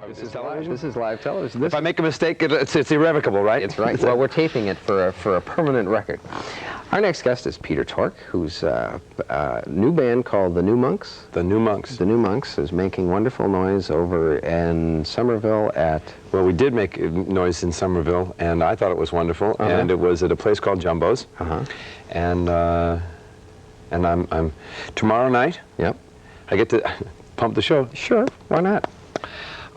This is television? This is live television. If I make a mistake, it's irrevocable, right? It's right. Well, we're taping it for a permanent record. Our next guest is Peter Tork, who's a new band called the New Monks. The New Monks. The New Monks is making wonderful noise over in Somerville at... Well, we did make noise in Somerville, and I thought it was wonderful, and it was at a place called Jumbo's. And I'm tomorrow night. Yep. I get to pump the show. Sure, why not?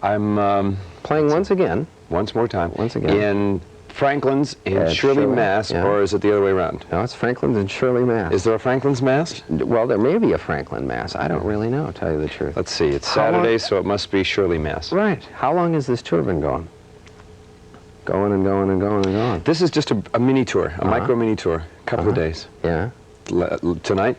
I'm playing once again. Once more time. Once again. In Franklin's in Shirley, Mass, or is it the other way around? No, it's Franklin's in Shirley, Mass. Is there a Franklin's, Mass? Well, there may be a Franklin, Mass. I don't really know, to tell you the truth. Let's see. It's Saturday, so it must be Shirley, Mass. Right. How long has this tour been going? Going and going and going and going. This is just a mini tour, a micro mini tour, a couple of days. Yeah. Tonight,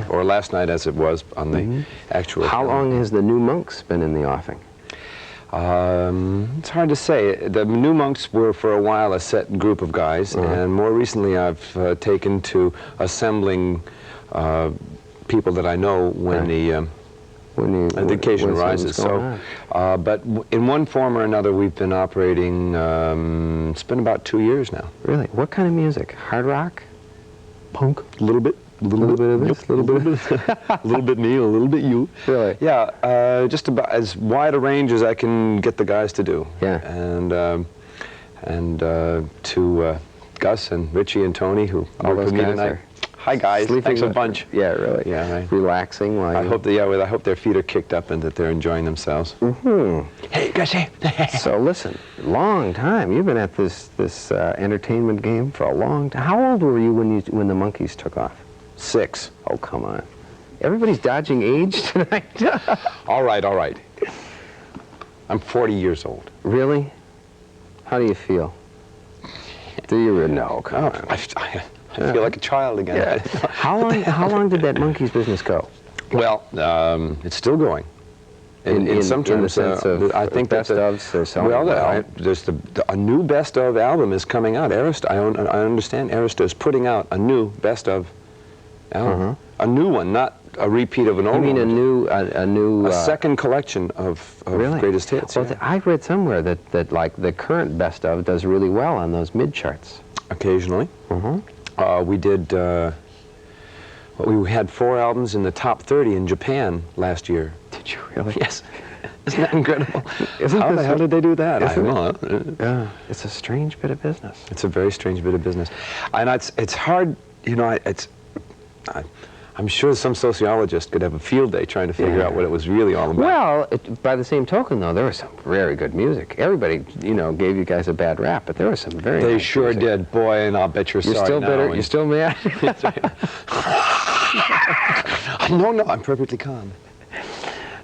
or last night as it was on the actual How show. long has the New Monks been in the offing? It's hard to say. The New Monks were for a while a set group of guys, and more recently I've taken to assembling people that I know when the occasion arises. So, but in one form or another, we've been operating. It's been about 2 years now. Really? What kind of music? Hard rock? Punk? A little bit. A little bit of this, a little bit of this. A little bit me, a little bit you. Really? Yeah, just about as wide a range as I can get the guys to do. Yeah. And to Gus and Richie and Tony, who all those with me guys tonight. are Hi guys, thanks a bunch. Yeah, really. Yeah, right. Relaxing while I hope that, I hope their feet are kicked up and that they're enjoying themselves. Hey, guys, hey. So listen, long time. You've been at this entertainment game for a long time. How old were you when the Monkees took off? 6. Oh, come on. Everybody's dodging age tonight. All right, all right. I'm 40 years old. Really? How do you feel? Do you? No, come on. I feel like a child again. Yeah. How long did that Monkees business go? Well, it's still going. In some terms, in the sense of I think best ofs or something. Well, there's a new best of album is coming out. I understand Arista is putting out a new best of album, a new one, not a repeat of an old one. You mean a second collection of really? Greatest hits? Well, yeah. I've read somewhere that like the current best of does really well on those mid charts. Occasionally. We did. We had 4 albums in the top 30 in Japan last year. Did you really? Yes. Isn't that incredible? How the hell did they do that? I don't know. Yeah. It's a strange bit of business. It's a very strange bit of business, and it's hard. You know, I'm sure some sociologist could have a field day trying to figure out what it was really all about. Well, by the same token, though, there was some very good music. Everybody, gave you guys a bad rap, but there was some very They nice sure music. did. Boy, and I'll bet you're sorry still now. bitter? You're still mad? No, I'm perfectly calm.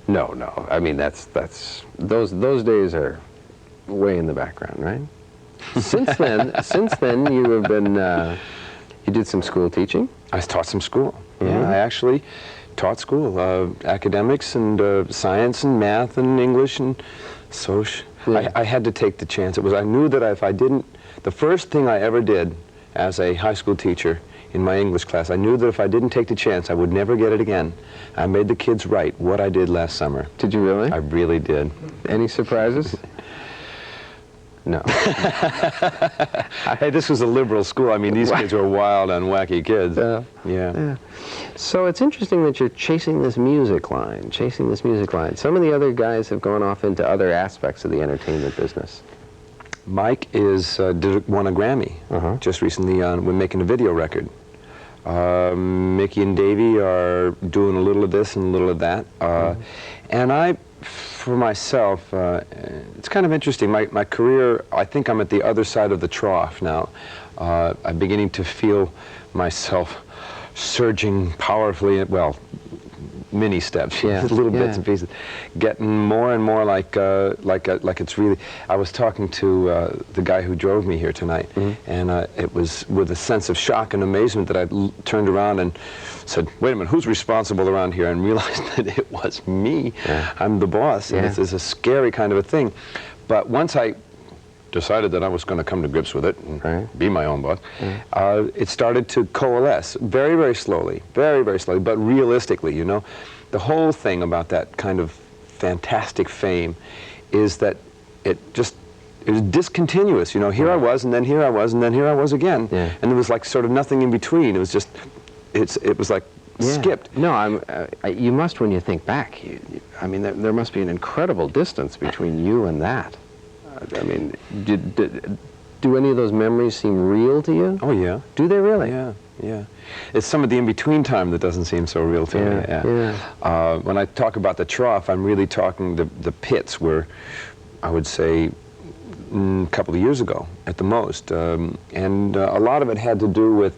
No. I mean, those days are way in the background, right? Since then, you have been, you did some school teaching? I taught some school. Yeah, I actually taught school, academics and science and math and English and social. Yeah. I had to take the chance. I knew that if I didn't, the first thing I ever did as a high school teacher in my English class, I knew that if I didn't take the chance, I would never get it again. I made the kids write what I did last summer. Did you really? I really did. Any surprises? No. Hey, this was a liberal school. I mean, these kids were wild and wacky kids. Yeah. So it's interesting that you're chasing this music line. Some of the other guys have gone off into other aspects of the entertainment business. Mike won a Grammy just recently. We're making a video record. Mickey and Davey are doing a little of this and a little of that. And for myself, it's kind of interesting. My career, I think I'm at the other side of the trough now. I'm beginning to feel myself surging powerfully, well, mini steps, little bits and pieces, getting more and more like it's really. I was talking to the guy who drove me here tonight, and it was with a sense of shock and amazement that I turned around and said, "Wait a minute, who's responsible around here?" and realized that it was me. I'm the boss, and it's a scary kind of a thing. But once I decided that I was going to come to grips with it and be my own boss, it started to coalesce very, very slowly, but realistically, the whole thing about that kind of fantastic fame is that it was discontinuous. You know, here I was, and then here I was, and then here I was again. Yeah. And there was like sort of nothing in between. It was just, it was like skipped. No, you must, when you think back, I mean, there must be an incredible distance between you and that. I mean, do any of those memories seem real to you? Oh, yeah. Do they really? Yeah, yeah. It's some of the in-between time that doesn't seem so real to me. Yeah. When I talk about the trough, I'm really talking the pits where I would say a couple of years ago at the most. And a lot of it had to do with,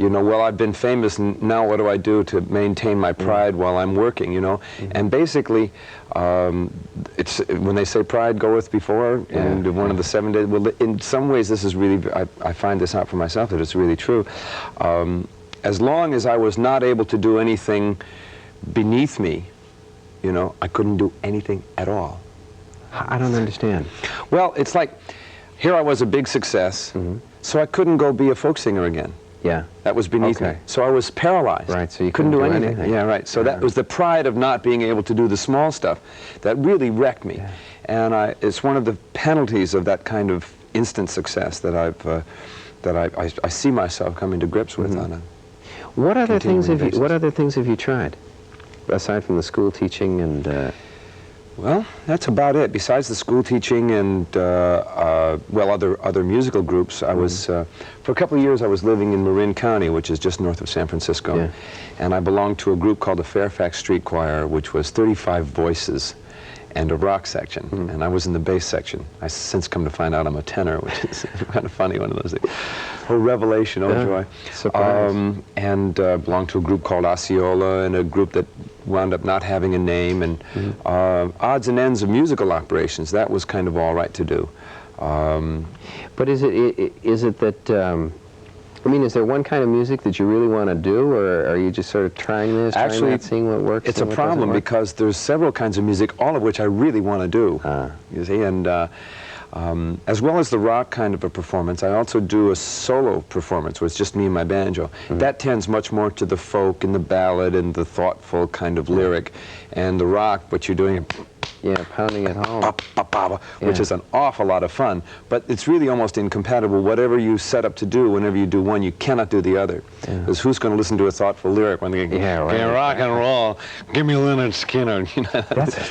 you know, well, I've been famous, and now what do I do to maintain my pride while I'm working, you know? And basically, it's when they say pride goeth before, and one of the 7 days, well, in some ways this is really, I find this out for myself, that it's really true. As long as I was not able to do anything beneath me, you know, I couldn't do anything at all. I don't understand. Well, it's like, here I was a big success, so I couldn't go be a folk singer again. Yeah. That was beneath me. So I was paralyzed. Right, so you couldn't do anything. Yeah, right. So that was the pride of not being able to do the small stuff that really wrecked me. Yeah. And it's one of the penalties of that kind of instant success that I see myself coming to grips with on a What other things have basis. What other things have you tried, aside from the school teaching and? Well, that's about it. Besides the school teaching and well, other musical groups, I was for a couple of years I was living in Marin County, which is just north of San Francisco, and I belonged to a group called the Fairfax Street Choir, which was 35 voices and a rock section, and I was in the bass section. I since come to find out I'm a tenor, which is kind of funny, one of those things. Oh, revelation, oh joy. Surprise. And belonged to a group called Osceola, and a group that wound up not having a name, and odds and ends of musical operations. That was kind of all right to do. But is it that, I mean, is there one kind of music that you really want to do, or are you just sort of trying this, Actually, trying that, seeing what works? It's a problem because there's several kinds of music, all of which I really want to do, you see, and as well as the rock kind of a performance, I also do a solo performance where it's just me and my banjo. That tends much more to the folk and the ballad and the thoughtful kind of lyric, and the rock, what you're doing, pounding it home, which is an awful lot of fun, but it's really almost incompatible. Whatever you set up to do, whenever you do one, you cannot do the other. Because who's going to listen to a thoughtful lyric when they go, rock and roll, give me Leonard Skinner, you know?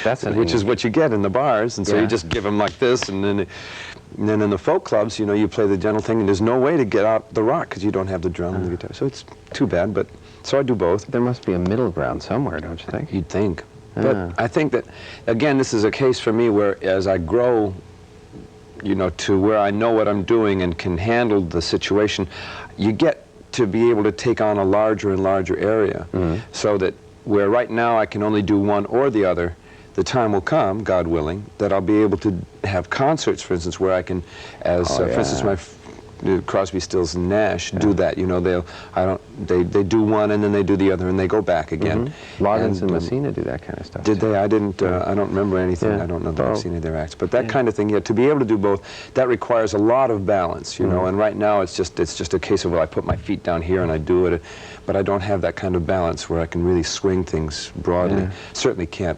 That's which is what you get in the bars, and so you just give them like this, and then in the folk clubs, you know, you play the gentle thing, and there's no way to get out the rock because you don't have the drum and the guitar. So it's too bad, but so I do both. There must be a middle ground somewhere, don't you think? You'd think. But I think that, again, this is a case for me where as I grow, you know, to where I know what I'm doing and can handle the situation, you get to be able to take on a larger and larger area. So that where right now I can only do one or the other, the time will come, God willing, that I'll be able to have concerts, for instance, where I can, as for instance, my Crosby, Stills, and Nash do that. You know, they do one and then they do the other and they go back again. Loggins and Messina do that kind of stuff. Did they? I didn't. I don't remember anything. I don't know that I've seen any of their acts. But that kind of thing, to be able to do both, that requires a lot of balance. You know, and right now it's just a case of, well, I put my feet down here and I do it, but I don't have that kind of balance where I can really swing things broadly. Certainly can't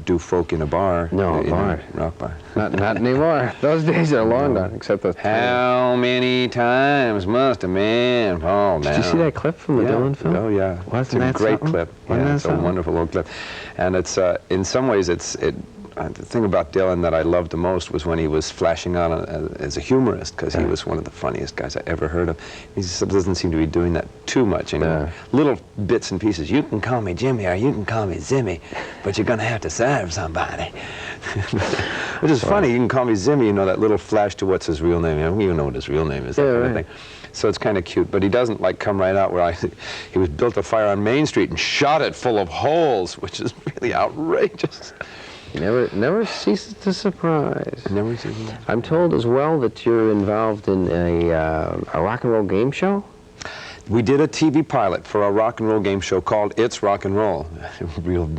do folk in a bar. No, in bar. A rock bar. Not anymore. Those days are long gone. Except the How many times must a man fall down? Did you see that clip from the Dylan film? Oh yeah, it's a great clip. Yeah, it's a wonderful old clip, and it's in some ways the thing about Dylan that I loved the most was when he was flashing on as a humorist, because he was one of the funniest guys I ever heard of. He just doesn't seem to be doing that too much anymore. Little bits and pieces. You can call me Jimmy or you can call me Zimmy, but you're going to have to serve somebody. Which is funny. You can call me Zimmy, you know, that little flash to what's his real name. I don't even know what his real name is, that kind of thing. So it's kind of cute, but he doesn't like come right out where he was built a fire on Main Street and shot it full of holes, which is really outrageous. Never ceases to surprise. Never ceases. I'm told as well that you're involved in a rock and roll game show. We did a TV pilot for a rock and roll game show called It's Rock and Roll. Real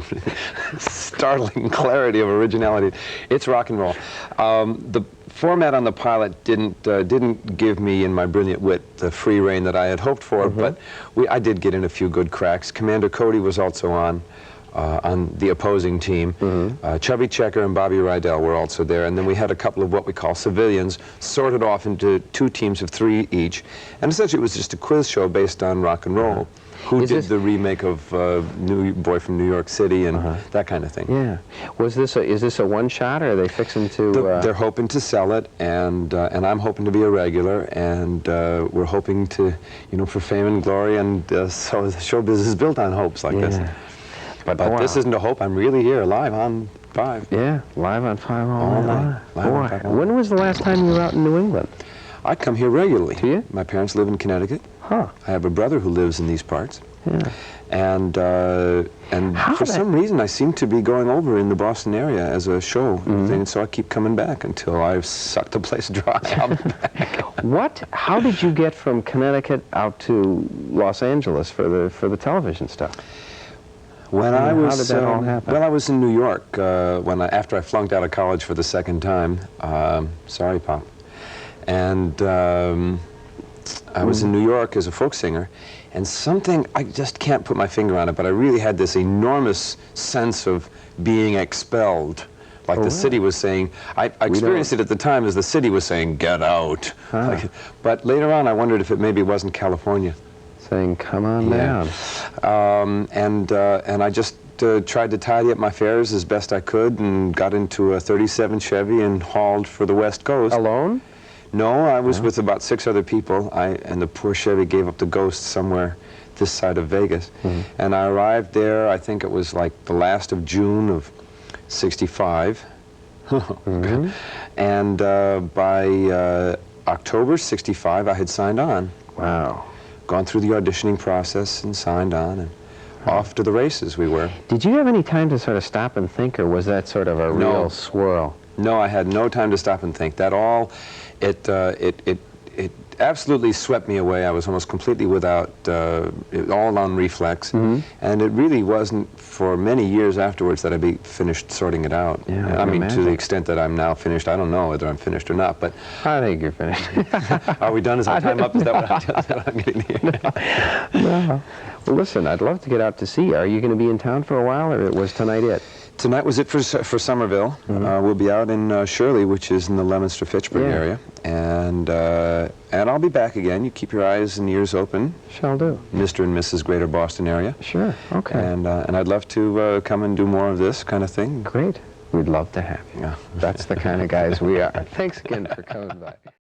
startling clarity of originality. It's rock and roll. The format on the pilot didn't give me, in my brilliant wit, the free rein that I had hoped for, but I did get in a few good cracks. Commander Cody was also on. on the opposing team. Chubby Checker and Bobby Rydell were also there, and then we had a couple of what we call civilians sorted off into 2 teams of 3 each, and essentially it was just a quiz show based on rock and roll. Who did the remake of New Boy from New York City and that kind of thing. Yeah. Was this is this a one-shot, or are they fixing to... They're hoping to sell it, and I'm hoping to be a regular, and we're hoping to, you know, for fame and glory, and so the show business is built on hopes like this. But wow. This isn't a hope. I'm really here, live on 5. Yeah, live on 5 all night. Boy, when was the last time you were out in New England? I come here regularly. Do you? My parents live in Connecticut. Huh. I have a brother who lives in these parts. Yeah. And for some reason I seem to be going over in the Boston area as a show thing, so I keep coming back until I've sucked the place dry. I'll be back. How did you get from Connecticut out to Los Angeles for the television stuff? When how did that all happen? Well, I was in New York after I flunked out of college for the 2nd time. Sorry, Pop. And I was in New York as a folk singer, and something, I just can't put my finger on it, but I really had this enormous sense of being expelled. Like the city was saying, I experienced it at the time as the city was saying, get out. But later on I wondered if it maybe wasn't California. Saying, come on down. And I just tried to tidy up my fares as best I could and got into a 37 Chevy and hauled for the West Coast. Alone? No, I was with about 6 other people, and the poor Chevy gave up the ghost somewhere this side of Vegas. And I arrived there, I think it was like the last of June of '65. And by October '65, I had signed on. Wow. Gone through the auditioning process and signed on, and off to the races we were. Did you have any time to sort of stop and think, or was that sort of a real swirl? No, I had no time to stop and think. That all, it absolutely swept me away. I was almost completely without, all on reflex. And it really wasn't for many years afterwards that I finished sorting it out. Yeah, I mean, to the extent that I'm now finished, I don't know whether I'm finished or not, but... I think you're finished. Are we done? Is our time up? Is that what I'm getting here? No. Well, listen, I'd love to get out to see you. Are you going to be in town for a while, or was tonight it? Tonight was it for Somerville. We'll be out in Shirley, which is in the Leominster-Fitchburg area, and I'll be back again. You keep your eyes and ears open. Shall do. Mr. and Mrs. Greater Boston area. Sure. Okay. And I'd love to come and do more of this kind of thing. Great. We'd love to have you. Yeah. That's the kind of guys we are. Thanks again for coming by.